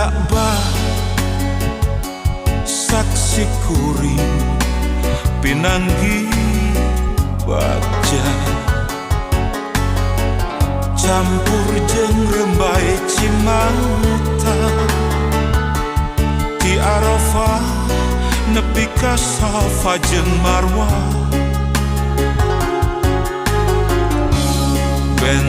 Ka'bah saksi kuring pinanggi baja campur jeung rembai Cimangta di Arafah nepi ka Safa jeung Marwah ben